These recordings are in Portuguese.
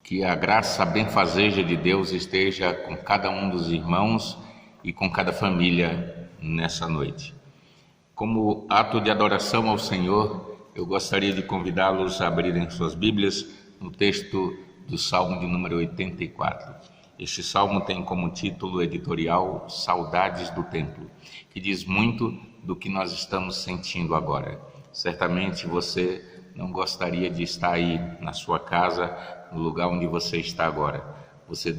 Que a graça benfazeja de Deus esteja com cada um dos irmãos e com cada família nessa noite. Como ato de adoração ao Senhor, eu gostaria de convidá-los a abrirem suas Bíblias no texto do Salmo de número 84. Este salmo tem como título editorial Saudades do Templo, que diz muito do que nós estamos sentindo agora. Certamente você não gostaria de estar aí na sua casa, no lugar onde você está agora. Você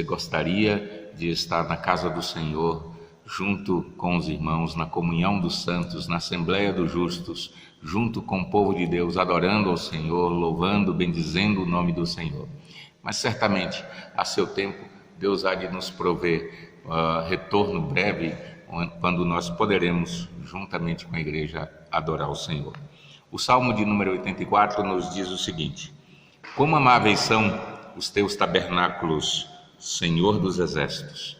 gostaria de estar na casa do Senhor, junto com os irmãos, na comunhão dos santos, na Assembleia dos Justos, junto com o povo de Deus, adorando ao Senhor, louvando, bendizendo o nome do Senhor. Mas certamente, a seu tempo, Deus há de nos prover retorno breve, quando nós poderemos, juntamente com a igreja, adorar o Senhor. O Salmo de número 84 nos diz o seguinte: como amáveis são os teus tabernáculos, Senhor dos exércitos.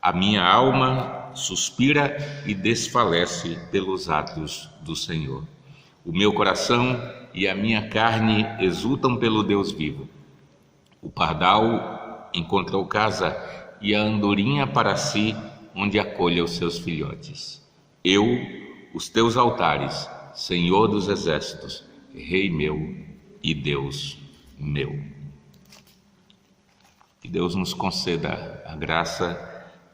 A minha alma suspira e desfalece pelos atos do Senhor. O meu coração e a minha carne exultam pelo Deus vivo. O pardal encontrou casa e a andorinha para si, onde acolha os seus filhotes. Eu, os teus altares, Senhor dos exércitos, Rei meu e Deus meu. Que Deus nos conceda a graça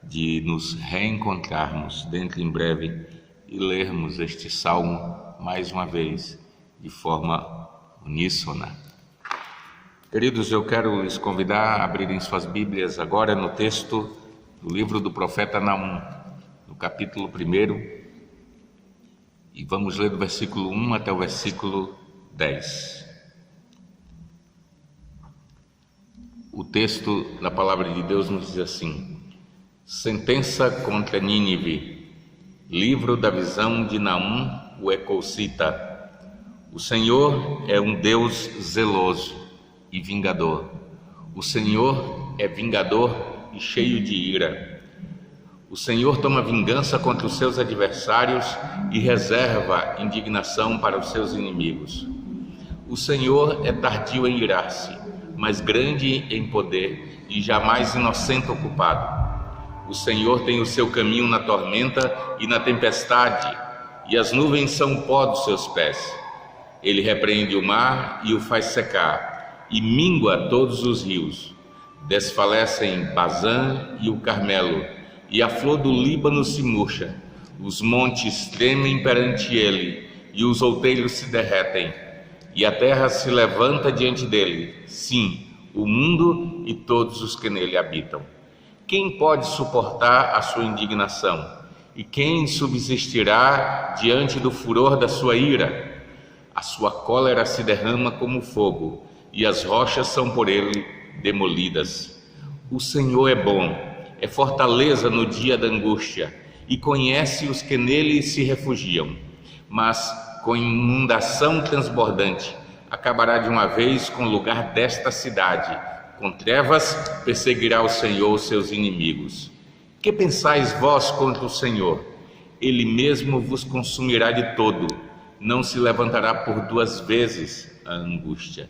de nos reencontrarmos dentro em breve e lermos este salmo mais uma vez de forma uníssona. Queridos, eu quero lhes convidar a abrirem suas Bíblias agora no texto do livro do profeta Naum, no capítulo 1, e vamos ler do versículo 1 até o versículo 10. O texto da palavra de Deus nos diz assim: sentença contra Nínive, livro da visão de Naum, o Ecocita. O Senhor é um Deus zeloso e vingador. O Senhor é vingador e cheio de ira. O Senhor toma vingança contra os seus adversários e reserva indignação para os seus inimigos. O Senhor é tardio em irar-se, mas grande em poder e jamais inocente ou culpado. O Senhor tem o seu caminho na tormenta e na tempestade, e as nuvens são o pó dos seus pés. Ele repreende o mar e o faz secar, e mingua todos os rios. Desfalecem Bazã e o Carmelo, e a flor do Líbano se murcha. Os montes tremem perante ele, e os outeiros se derretem, e a terra se levanta diante dele, sim, o mundo e todos os que nele habitam. Quem pode suportar a sua indignação? E quem subsistirá diante do furor da sua ira? A sua cólera se derrama como fogo, e as rochas são por ele demolidas. O Senhor é bom, é fortaleza no dia da angústia, e conhece os que nele se refugiam. Mas com inundação transbordante acabará de uma vez com o lugar desta cidade. Com trevas perseguirá o Senhor os seus inimigos. Que pensais vós contra o Senhor? Ele mesmo vos consumirá de todo. Não se levantará por duas vezes a angústia.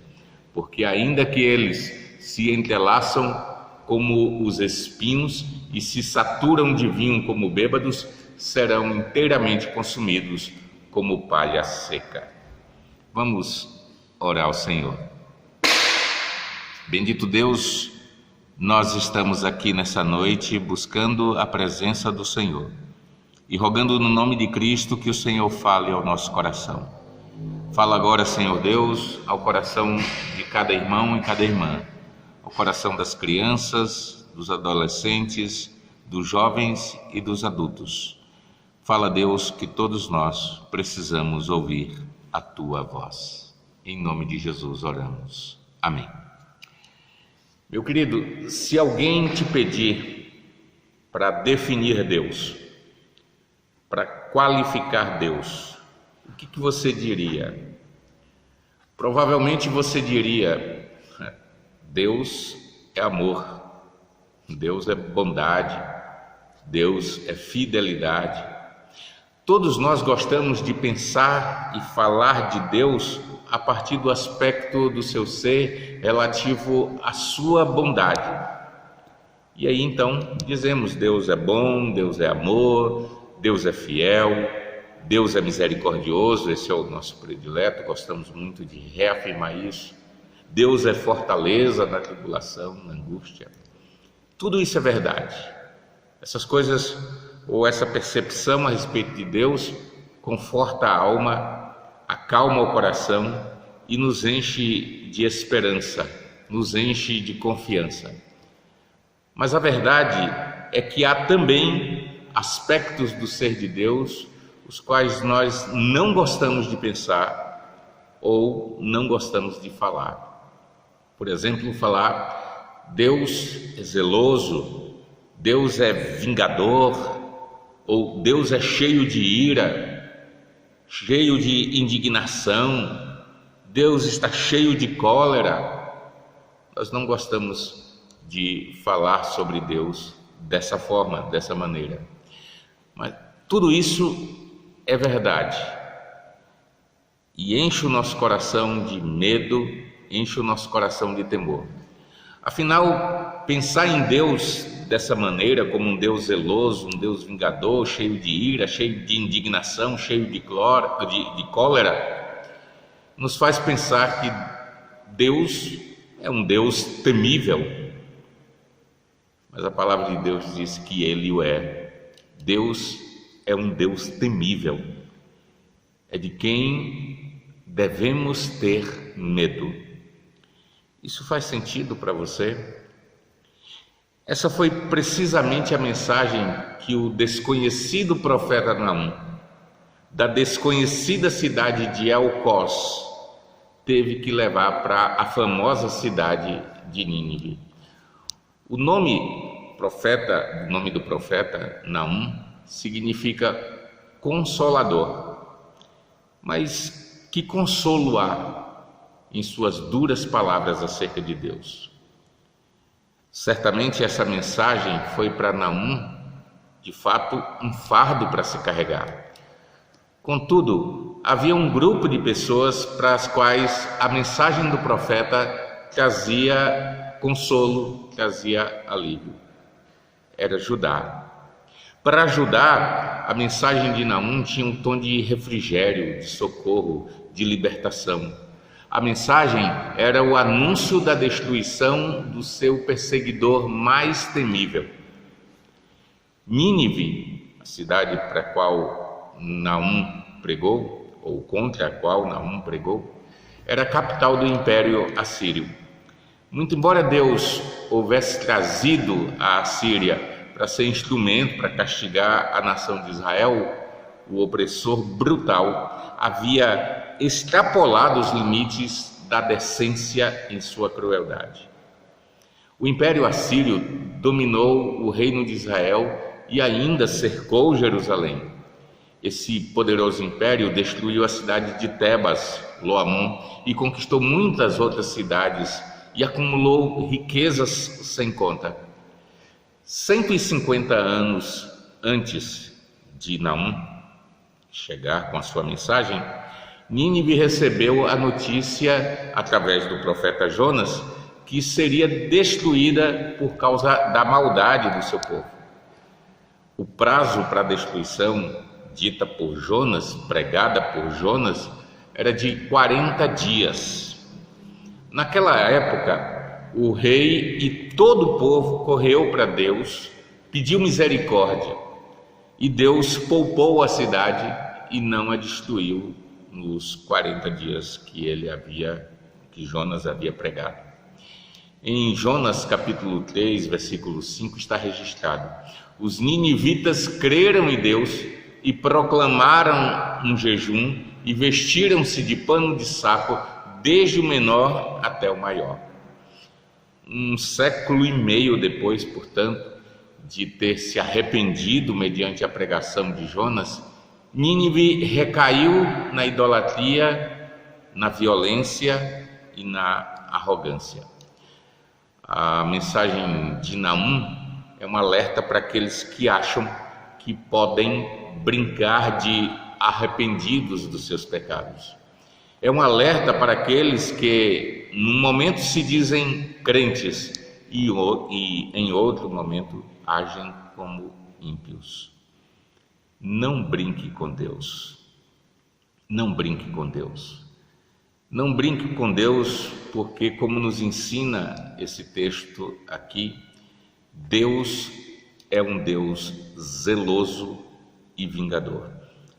Porque ainda que eles se entrelaçam como os espinhos e se saturam de vinho como bêbados, serão inteiramente consumidos como palha seca. Vamos orar ao Senhor. Bendito Deus, nós estamos aqui nessa noite buscando a presença do Senhor e rogando no nome de Cristo que o Senhor fale ao nosso coração. Fala agora, Senhor Deus, ao coração de cada irmão e cada irmã, ao coração das crianças, dos adolescentes, dos jovens e dos adultos. Fala, Deus, que todos nós precisamos ouvir a Tua voz. Em nome de Jesus oramos. Amém. Meu querido, se alguém te pedir para definir Deus, para qualificar Deus, o que você diria? Provavelmente você diria: Deus é amor, Deus é bondade, Deus é fidelidade. Todos nós gostamos de pensar e falar de Deus a partir do aspecto do seu ser relativo à sua bondade. E aí então dizemos: Deus é bom, Deus é amor, Deus é fiel, Deus é misericordioso. Esse é o nosso predileto, gostamos muito de reafirmar isso. Deus é fortaleza na tribulação, na angústia. Tudo isso é verdade. Essas coisas, ou essa percepção a respeito de Deus, conforta a alma, acalma o coração e nos enche de esperança, nos enche de confiança. Mas a verdade é que há também aspectos do ser de Deus os quais nós não gostamos de pensar ou não gostamos de falar. Por exemplo, falar Deus é zeloso, Deus é vingador, ou Deus é cheio de ira, cheio de indignação, Deus está cheio de cólera. Nós não gostamos de falar sobre Deus dessa forma, dessa maneira. Mas tudo isso é verdade e enche o nosso coração de medo, enche o nosso coração de temor. Afinal, pensar em Deus dessa maneira, como um Deus zeloso, um Deus vingador, cheio de ira, cheio de indignação, cheio de cólera, nos faz pensar que Deus é um Deus temível. Mas a palavra de Deus diz que Ele o é. Deus é um Deus temível. É de quem devemos ter medo. Isso faz sentido para você? Essa foi precisamente a mensagem que o desconhecido profeta Naum, da desconhecida cidade de Elcós, teve que levar para a famosa cidade de Nínive. O nome do profeta Naum significa consolador. Mas que consolo há em suas duras palavras acerca de Deus? Certamente essa mensagem foi para Naum, de fato, um fardo para se carregar. Contudo, havia um grupo de pessoas para as quais a mensagem do profeta trazia consolo, trazia alívio. Era Judá. Para Judá, a mensagem de Naum tinha um tom de refrigério, de socorro, de libertação. A mensagem era o anúncio da destruição do seu perseguidor mais temível. Nínive, a cidade para a qual Naum pregou, ou contra a qual Naum pregou, era a capital do Império Assírio. Muito embora Deus houvesse trazido a Assíria para ser instrumento para castigar a nação de Israel, o opressor brutal havia extrapolado os limites da decência em sua crueldade. O Império Assírio dominou o reino de Israel e ainda cercou Jerusalém. Esse poderoso império destruiu a cidade de Tebas, Loamon, e conquistou muitas outras cidades e acumulou riquezas sem conta. 150 anos antes de Naum chegar com a sua mensagem, Nínive recebeu a notícia, através do profeta Jonas, que seria destruída por causa da maldade do seu povo. O prazo para a destruição, dita por Jonas, pregada por Jonas, era de 40 dias. Naquela época, o rei e todo o povo correu para Deus, pediu misericórdia, e Deus poupou a cidade e não a destruiu nos 40 dias que Jonas havia pregado. Em Jonas capítulo 3, versículo 5 está registrado: os ninivitas creram em Deus e proclamaram um jejum e vestiram-se de pano de saco, desde o menor até o maior. Um século e meio depois, portanto, de ter se arrependido mediante a pregação de Jonas, Nínive recaiu na idolatria, na violência e na arrogância. A mensagem de Naum é um alerta para aqueles que acham que podem brincar de arrependidos dos seus pecados. É um alerta para aqueles que, num momento, se dizem crentes e em outro momento agem como ímpios. Não brinque com Deus. Não brinque com Deus. Não brinque com Deus, porque, como nos ensina esse texto aqui, Deus é um Deus zeloso e vingador.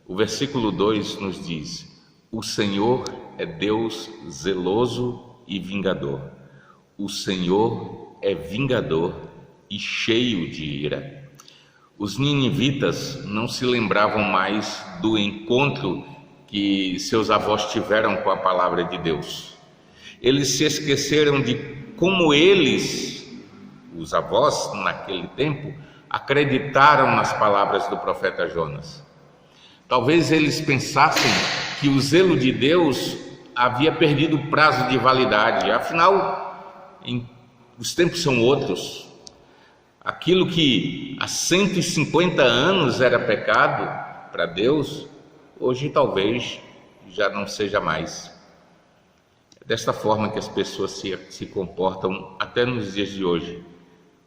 O versículo 2 nos diz: o Senhor é Deus zeloso e vingador. O Senhor é vingador e cheio de ira. Os ninivitas não se lembravam mais do encontro que seus avós tiveram com a palavra de Deus. Eles se esqueceram de como eles, os avós naquele tempo, acreditaram nas palavras do profeta Jonas. Talvez eles pensassem que o zelo de Deus havia perdido o prazo de validade. Afinal, os tempos são outros. Aquilo que há 150 anos era pecado para Deus, hoje talvez já não seja mais. É desta forma que as pessoas se comportam até nos dias de hoje,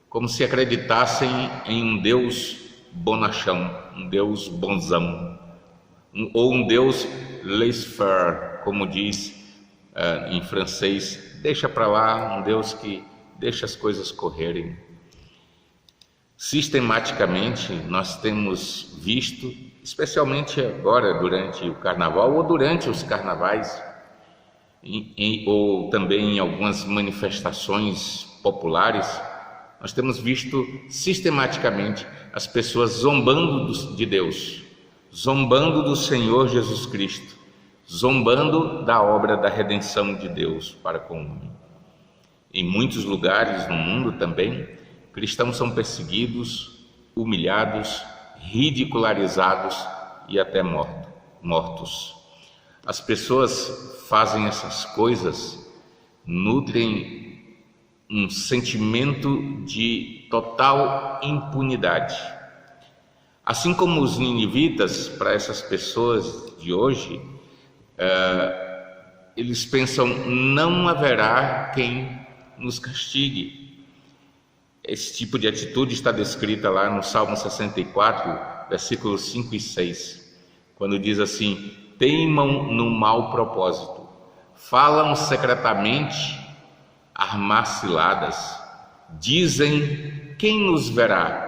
como se acreditassem em um Deus bonachão, um Deus bonzão, ou um Deus laissez-faire, como diz em francês, deixa para lá, um Deus que deixa as coisas correrem. Sistematicamente nós temos visto, especialmente agora durante o carnaval ou durante os carnavais, ou também em algumas manifestações populares, nós temos visto sistematicamente as pessoas zombando de Deus, zombando do Senhor Jesus Cristo, zombando da obra da redenção de Deus para com o homem. Em muitos lugares no mundo também, cristãos são perseguidos, humilhados, ridicularizados e até mortos. As pessoas fazem essas coisas, nutrem um sentimento de total impunidade. Assim como os ninivitas, para essas pessoas de hoje, eles pensam: não haverá quem nos castigue. Esse tipo de atitude está descrita lá no Salmo 64, versículos 5 e 6, quando diz assim: teimam no mau propósito, falam secretamente armar ciladas, dizem: quem nos verá?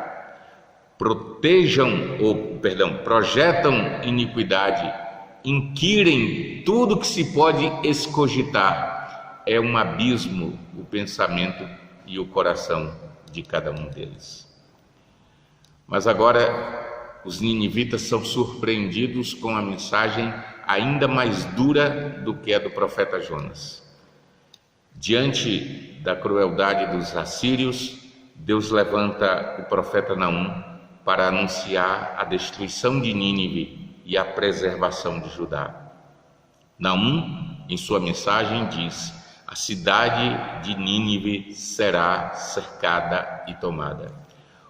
Projetam iniquidade, inquirem tudo que se pode escogitar. É um abismo o pensamento e o coração de cada um deles. Mas agora os ninivitas são surpreendidos com a mensagem ainda mais dura do que a do profeta Jonas. Diante da crueldade dos assírios, Deus levanta o profeta Naum para anunciar a destruição de Nínive e a preservação de Judá. Naum, em sua mensagem, diz: a cidade de Nínive será cercada e tomada.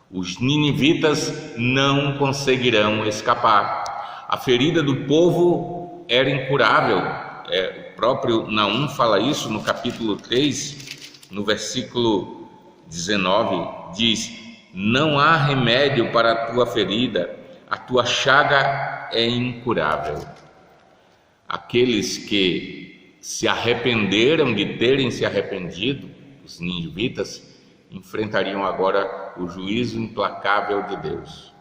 Os ninivitas não conseguirão escapar. A ferida do povo era incurável. O próprio Naum fala isso no capítulo 3, no versículo 19, diz: não há remédio para a tua ferida, a tua chaga é incurável. Aqueles que se arrependeram de terem se arrependido, os ninivitas, enfrentariam agora o juízo implacável de Deus.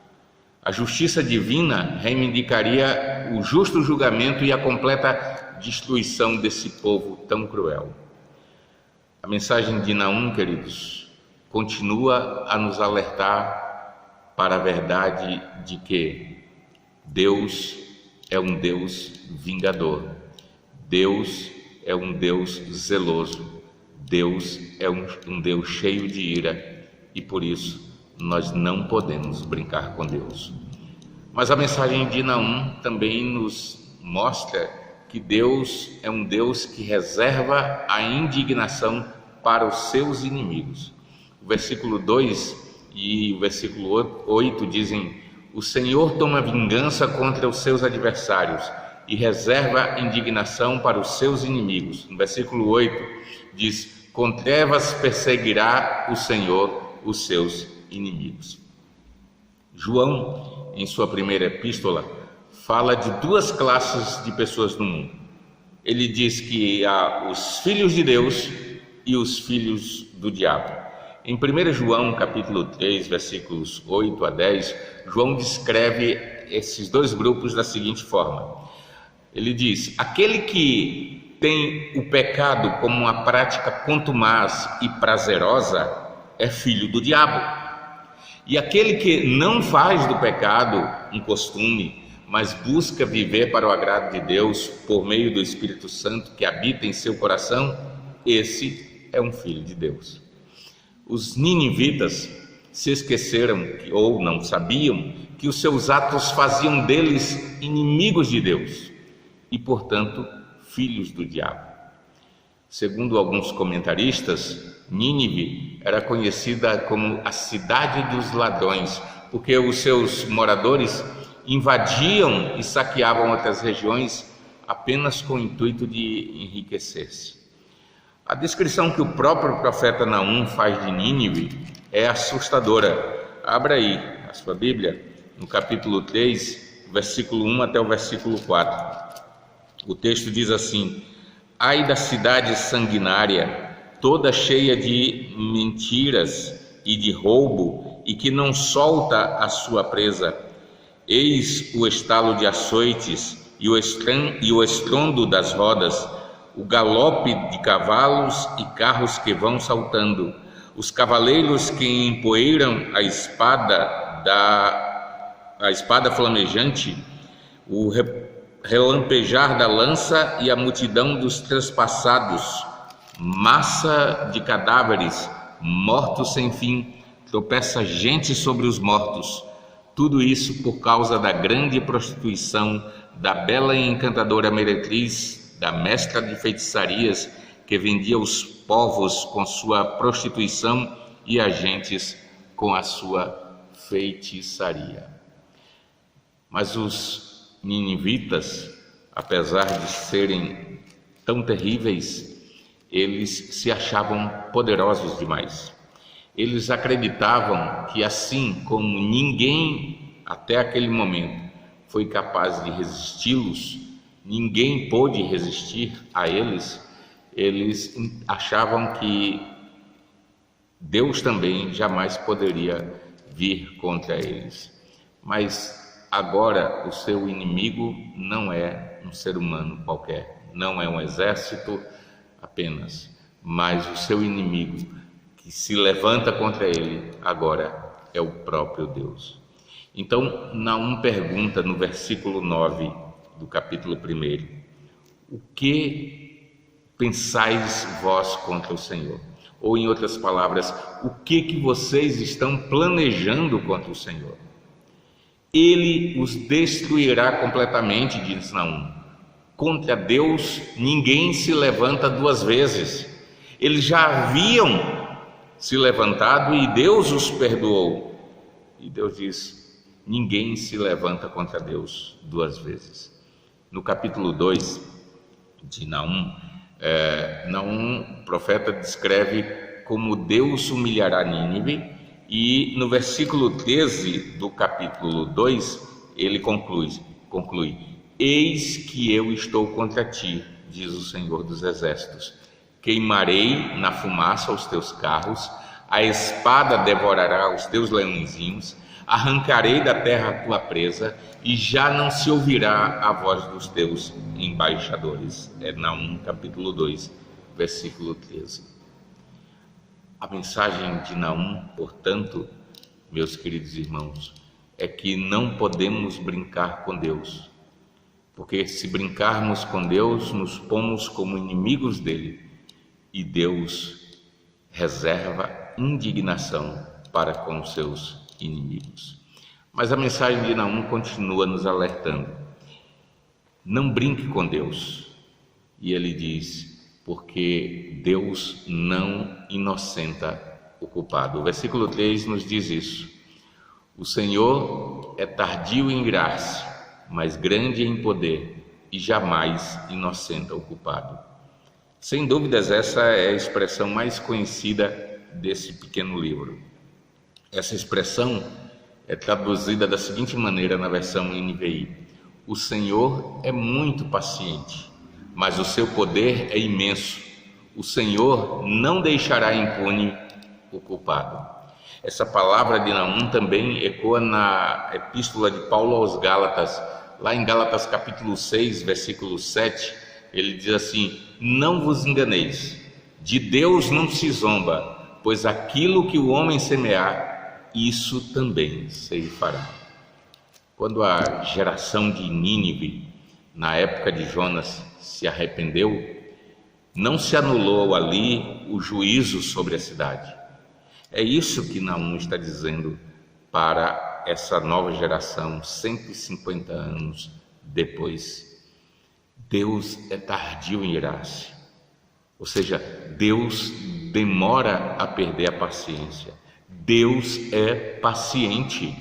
A justiça divina reivindicaria o justo julgamento e a completa destruição desse povo tão cruel. A mensagem de Naum, queridos, continua a nos alertar para a verdade de que Deus é um Deus vingador, Deus é um Deus zeloso, Deus é um Deus cheio de ira, e por isso nós não podemos brincar com Deus. Mas a mensagem de Naum também nos mostra que Deus é um Deus que reserva a indignação para os seus inimigos. O versículo 2 e o versículo 8 dizem: o Senhor toma vingança contra os seus adversários e reserva indignação para os seus inimigos. No versículo 8 diz: com trevas perseguirá o Senhor os seus inimigos. João, em sua primeira epístola, fala de duas classes de pessoas no mundo. Ele diz que há os filhos de Deus e os filhos do diabo. Em 1 João, capítulo 3, versículos 8 a 10, João descreve esses dois grupos da seguinte forma. Ele diz: aquele que tem o pecado como uma prática contumaz e prazerosa é filho do diabo. E aquele que não faz do pecado um costume, mas busca viver para o agrado de Deus por meio do Espírito Santo que habita em seu coração, esse é um filho de Deus. Os ninivitas se esqueceram ou não sabiam que os seus atos faziam deles inimigos de Deus e, portanto, filhos do diabo. Segundo alguns comentaristas, Nínive era conhecida como a cidade dos ladrões, porque os seus moradores invadiam e saqueavam outras regiões apenas com o intuito de enriquecer-se. A descrição que o próprio profeta Naum faz de Nínive é assustadora. Abra aí a sua Bíblia, no capítulo 3, versículo 1 até o versículo 4. O texto diz assim: ai da cidade sanguinária, toda cheia de mentiras e de roubo, e que não solta a sua presa. Eis o estalo de açoites e o estrondo das rodas, o galope de cavalos e carros que vão saltando, os cavaleiros que empoeiram a espada flamejante, o relampejar da lança e a multidão dos trespassados, massa de cadáveres, mortos sem fim, tropeça gente sobre os mortos. Tudo isso por causa da grande prostituição da bela e encantadora meretriz, da mestra de feitiçarias, que vendia os povos com sua prostituição e as gentes com a sua feitiçaria. Mas os ninivitas, apesar de serem tão terríveis, eles se achavam poderosos demais. Eles acreditavam que, assim como ninguém até aquele momento foi capaz de resisti-los, ninguém pôde resistir a eles. Eles achavam que Deus também jamais poderia vir contra eles. Mas agora o seu inimigo não é um ser humano qualquer, não é um exército apenas, mas o seu inimigo que se levanta contra ele agora é o próprio Deus. Então Naum pergunta no versículo 9 do capítulo 1: o que pensais vós contra o Senhor? Ou, em outras palavras, o que vocês estão planejando contra o Senhor? Ele os destruirá completamente, diz Naum. Contra Deus ninguém se levanta duas vezes. Eles já haviam se levantado e Deus os perdoou. E Deus diz: ninguém se levanta contra Deus duas vezes. No capítulo 2 de Naum, o profeta descreve como Deus humilhará Nínive, e no versículo 13 do capítulo 2 ele conclui: eis que eu estou contra ti, diz o Senhor dos Exércitos, queimarei na fumaça os teus carros, a espada devorará os teus leõezinhos, arrancarei da terra a tua presa, e já não se ouvirá a voz dos teus embaixadores. É Naum capítulo 2, versículo 13. A mensagem de Naum, portanto, meus queridos irmãos, é que não podemos brincar com Deus, porque se brincarmos com Deus, nos pomos como inimigos dele, e Deus reserva indignação para com os seus inimigos. Mas a mensagem de Naum continua nos alertando: não brinque com Deus. E ele diz: porque Deus não inocenta o culpado. O versículo 3 nos diz isso: o Senhor é tardio em graça, mas grande em poder, e jamais inocenta o culpado. Sem dúvidas, essa é a expressão mais conhecida desse pequeno livro. Essa expressão é traduzida da seguinte maneira na versão NVI: o Senhor é muito paciente, mas o seu poder é imenso. O Senhor não deixará impune o culpado. Essa palavra de Naum também ecoa na epístola de Paulo aos Gálatas. Lá em Gálatas capítulo 6, versículo 7, ele diz assim: não vos enganeis, de Deus não se zomba, pois aquilo que o homem semear, isso também se fará. Quando a geração de Nínive, na época de Jonas, se arrependeu, não se anulou ali o juízo sobre a cidade. É isso que Naum está dizendo para essa nova geração, 150 anos depois. Deus é tardio em irar-se, ou seja, Deus demora a perder a paciência. Deus é paciente,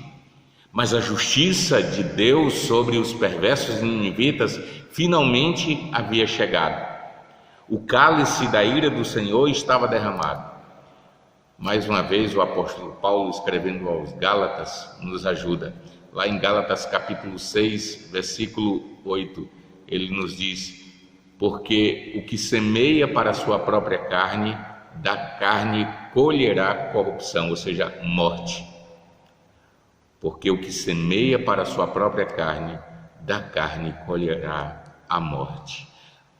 mas a justiça de Deus sobre os perversos ninivitas finalmente havia chegado. O cálice da ira do Senhor estava derramado. Mais uma vez, o apóstolo Paulo, escrevendo aos Gálatas, nos ajuda. Lá em Gálatas capítulo 6, versículo 8, ele nos diz: porque o que semeia para a sua própria carne, da carne colherá corrupção, ou seja, morte. Porque o que semeia para a sua própria carne, da carne colherá a morte.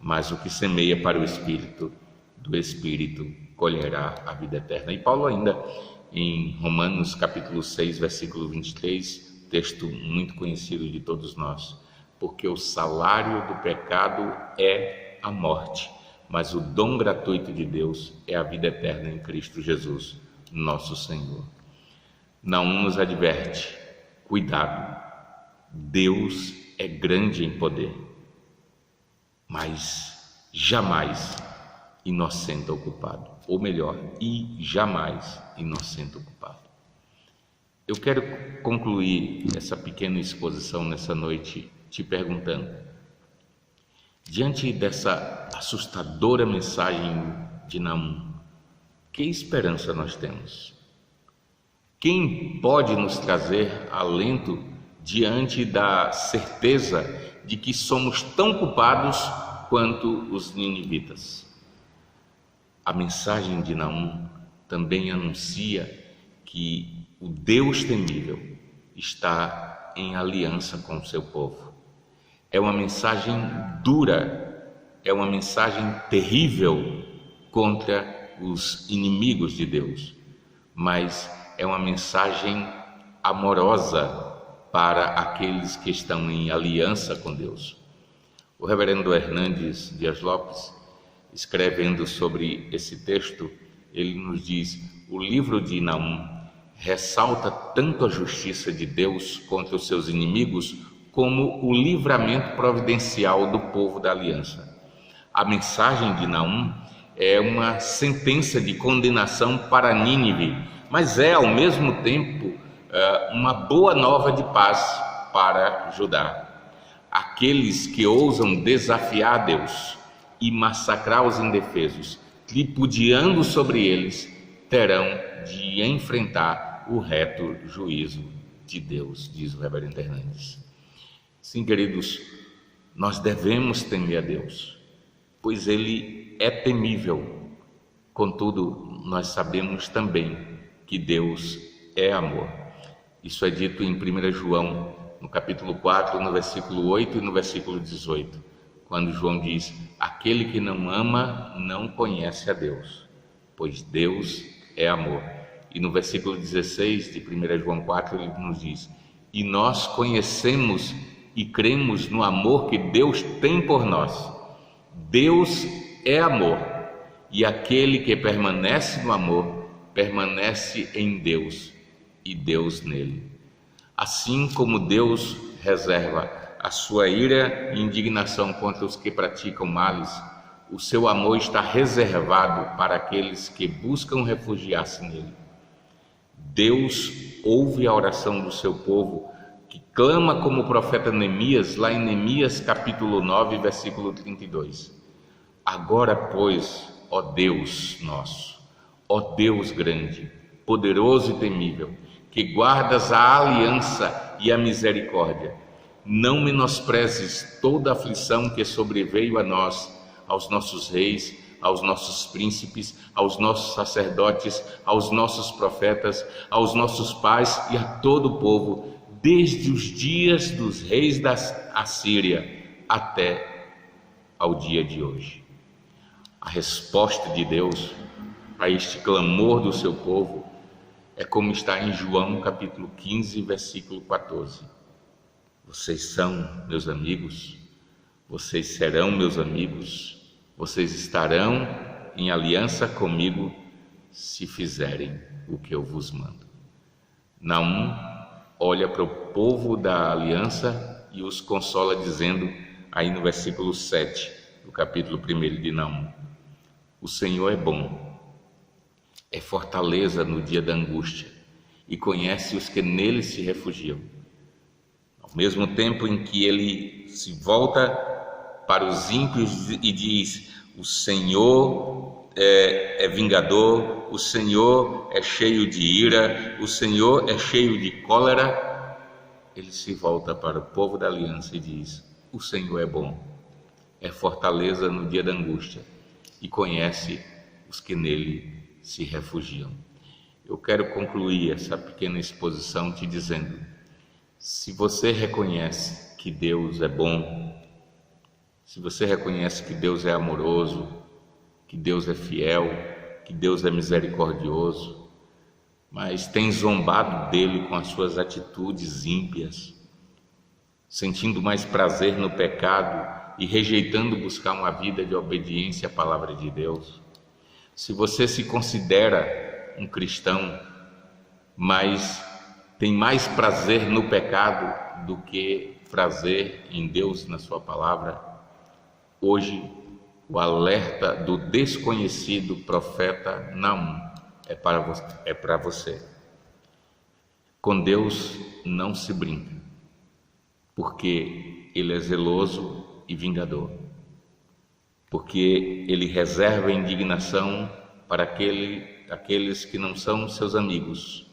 Mas o que semeia para o Espírito, do Espírito colherá a vida eterna. E Paulo ainda, em Romanos capítulo 6, versículo 23, texto muito conhecido de todos nós: porque o salário do pecado é a morte, mas o dom gratuito de Deus é a vida eterna em Cristo Jesus, nosso Senhor. Naum nos adverte: cuidado, Deus é grande em poder, mas jamais inocenta o culpado, ou melhor, e jamais inocenta o culpado. Eu quero concluir essa pequena exposição nessa noite te perguntando: diante dessa assustadora mensagem de Naum, que esperança nós temos? Quem pode nos trazer alento diante da certeza de que somos tão culpados quanto os ninivitas? A mensagem de Naum também anuncia que o Deus temível está em aliança com o seu povo. É uma mensagem dura, é uma mensagem terrível contra os inimigos de Deus, mas é uma mensagem amorosa para aqueles que estão em aliança com Deus. O reverendo Hernandes Dias Lopes, escrevendo sobre esse texto, ele nos diz: o livro de Naum ressalta tanto a justiça de Deus contra os seus inimigos, como o livramento providencial do povo da aliança. A mensagem de Naum é uma sentença de condenação para Nínive, mas é ao mesmo tempo uma boa nova de paz para Judá. Aqueles que ousam desafiar Deus e massacrar os indefesos, tripudiando sobre eles, terão de enfrentar o reto juízo de Deus, diz o reverendo Hernandes. Sim, queridos, nós devemos temer a Deus, pois Ele é temível. Contudo, nós sabemos também que Deus é amor. Isso é dito em 1 João, no capítulo 4, no versículo 8 e no versículo 18, quando João diz: aquele que não ama não conhece a Deus, pois Deus é amor. E no versículo 16 de 1 João 4, ele nos diz: e nós conhecemos e cremos no amor que Deus tem por nós. Deus é amor, e aquele que permanece no amor, permanece em Deus, e Deus nele. Assim como Deus reserva a sua ira e indignação contra os que praticam males, o seu amor está reservado para aqueles que buscam refugiar-se nele. Deus ouve a oração do seu povo que clama como o profeta Neemias, lá em Neemias capítulo 9, versículo 32. Agora, pois, ó Deus nosso, ó Deus grande, poderoso e temível, que guardas a aliança e a misericórdia, não menosprezes toda a aflição que sobreveio a nós, aos nossos reis, aos nossos príncipes, aos nossos sacerdotes, aos nossos profetas, aos nossos pais e a todo o povo, desde os dias dos reis da Assíria até ao dia de hoje. A resposta de Deus a este clamor do seu povo é como está em João capítulo 15, versículo 14. Vocês são meus amigos, vocês serão meus amigos, vocês estarão em aliança comigo se fizerem o que eu vos mando. Naum olha para o povo da aliança e os consola dizendo, aí no versículo 7 do capítulo 1 de Naum: o Senhor é bom, é fortaleza no dia da angústia e conhece os que nele se refugiam. Ao mesmo tempo em que ele se volta para os ímpios e diz: o Senhor é vingador, o Senhor é cheio de ira, o Senhor é cheio de cólera, ele se volta para o povo da aliança e diz: o Senhor é bom, é fortaleza no dia da angústia e conhece os que nele se refugiam. Eu quero concluir essa pequena exposição te dizendo: se você reconhece que Deus é bom, se você reconhece que Deus é amoroso, que Deus é fiel, que Deus é misericordioso, mas tem zombado dele com as suas atitudes ímpias, sentindo mais prazer no pecado e rejeitando buscar uma vida de obediência à palavra de Deus, se você se considera um cristão, mas tem mais prazer no pecado do que prazer em Deus, na sua palavra, hoje o alerta do desconhecido profeta Naum é para você. Com Deus não se brinca, porque Ele é zeloso e vingador, porque Ele reserva indignação para aqueles que não são seus amigos,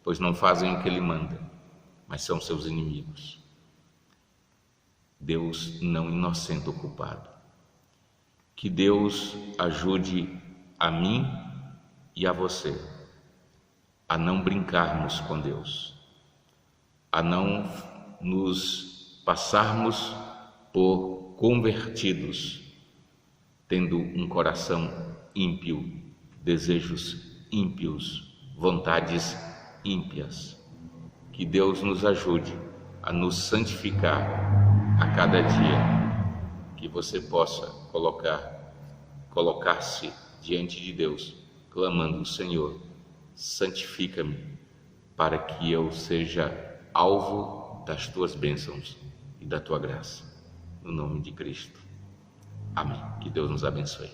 pois não fazem o que Ele manda, mas são seus inimigos. Deus não inocenta o culpado. Que Deus ajude a mim e a você a não brincarmos com Deus, a não nos passarmos por convertidos, tendo um coração ímpio, desejos ímpios, vontades ímpias. Que Deus nos ajude a nos santificar a cada dia, que você possa colocar-se diante de Deus, clamando: Senhor, santifica-me, para que eu seja alvo das tuas bênçãos e da tua graça. No nome de Cristo. Amém. Que Deus nos abençoe.